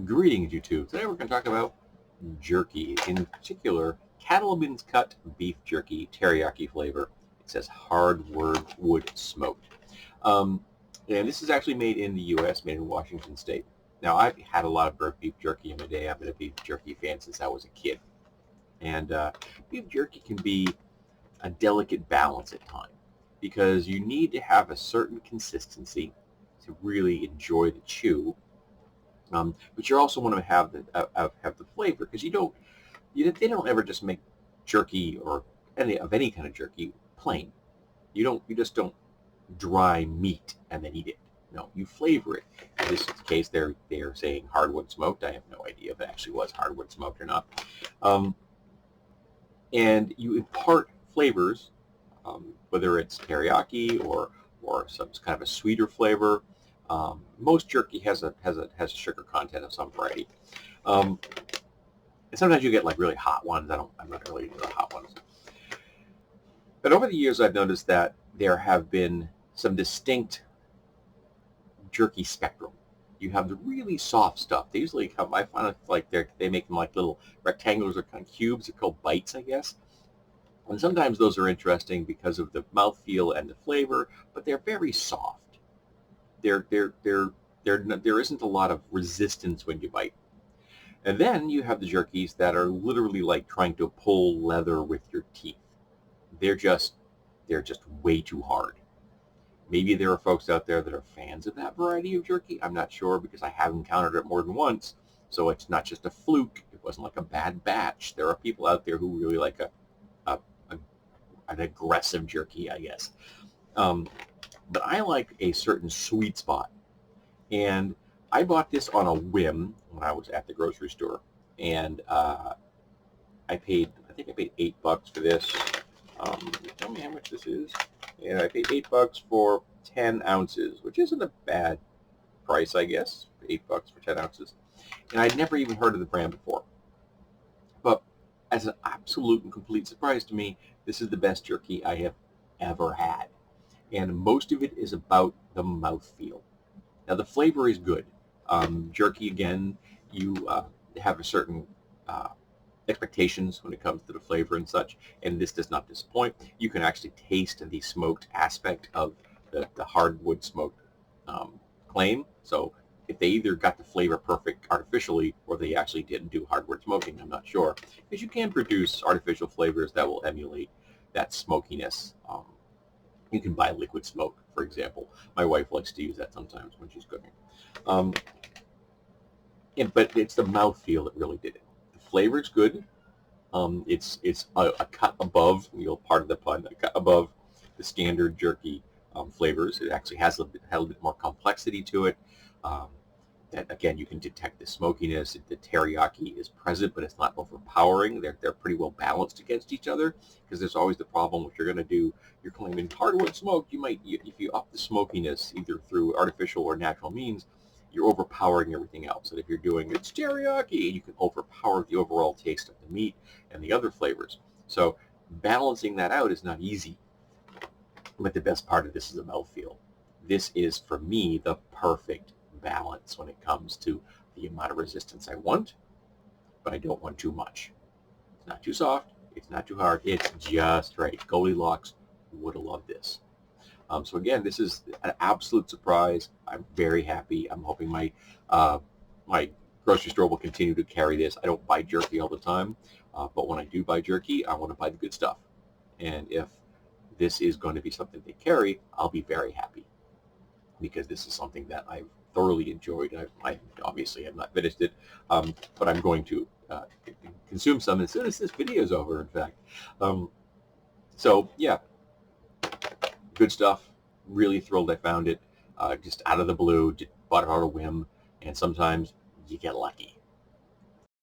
Greetings, YouTube. Today we're going to talk about jerky, in particular, Cattleman's cut beef jerky, teriyaki flavor. It says hardwood smoked. Um, and this is actually made in the U.S., made in Washington State. Now, I've had a lot of beef jerky in my day. I've been a beef jerky fan since I was a kid. And beef jerky can be a delicate balance at times because you need to have a certain consistency to really enjoy the chew, but you also want to have the flavor because they don't ever just make jerky or any kind of jerky plain. You just don't dry meat and then eat it. No, you flavor it. In this case, they're saying hardwood smoked. I have no idea if it actually was hardwood smoked or not. Um, and you impart flavors, whether it's teriyaki or some kind of a sweeter flavor. Most jerky has a sugar content of some variety. And sometimes you get like really hot ones. I'm not really into the hot ones. But over the years, I've noticed that there have been some distinct jerky spectrum. You have the really soft stuff. They usually come, I find it like they make them like little rectangles or kind of cubes. They're called bites, I guess. And sometimes those are interesting because of the mouthfeel and the flavor, but they're very soft. There isn't a lot of resistance when you bite. And then you have the jerkies that are literally like trying to pull leather with your teeth. They're just way too hard. Maybe there are folks out there that are fans of that variety of jerky. I'm not sure because I have encountered it more than once. So it's not just a fluke. It wasn't like a bad batch. There are people out there who really like an aggressive jerky, I guess. But I like a certain sweet spot. And I bought this on a whim when I was at the grocery store. And I think I paid $8 for this. Tell me how much this is. And I paid $8 for 10 ounces, which isn't a bad price, I guess. $8 for 10 ounces. And I'd never even heard of the brand before. But as an absolute and complete surprise to me, this is the best jerky I have ever had. And most of it is about the mouthfeel. Now, the flavor is good. Jerky, again, you have a certain expectations when it comes to the flavor and such, and this does not disappoint. You can actually taste the smoked aspect of the hardwood smoked claim. So if they either got the flavor perfect artificially or they actually didn't do hardwood smoking, I'm not sure. Because you can produce artificial flavors that will emulate that smokiness. You can buy liquid smoke, for example. My wife likes to use that sometimes when she's cooking. But it's the mouthfeel that really did it. The flavor is good. It's a cut above, part of the pun, a cut above the standard jerky flavors. It actually has a little bit more complexity to it. That again, you can detect the smokiness. The teriyaki is present, but it's not overpowering. They're pretty well balanced against each other because there's always the problem if you're going to do, you're claiming hardwood smoke, if you up the smokiness either through artificial or natural means, you're overpowering everything else. And if you're doing it's teriyaki, you can overpower the overall taste of the meat and the other flavors. So balancing that out is not easy. But the best part of this is the mouthfeel. This is, for me, the perfect balance when it comes to the amount of resistance I want, but I don't want too much. It's not too soft. It's not too hard. It's just right. Goldilocks would have loved this. So again, this is an absolute surprise. I'm very happy. I'm hoping my grocery store will continue to carry this. I don't buy jerky all the time, but when I do buy jerky, I want to buy the good stuff. And if this is going to be something they carry, I'll be very happy because this is something that I've thoroughly enjoyed. I obviously have not finished it, but I'm going to consume some as soon as this video is over, in fact. So yeah, good stuff. Really thrilled I found it. Just out of the blue, just bought it on a whim, and sometimes you get lucky.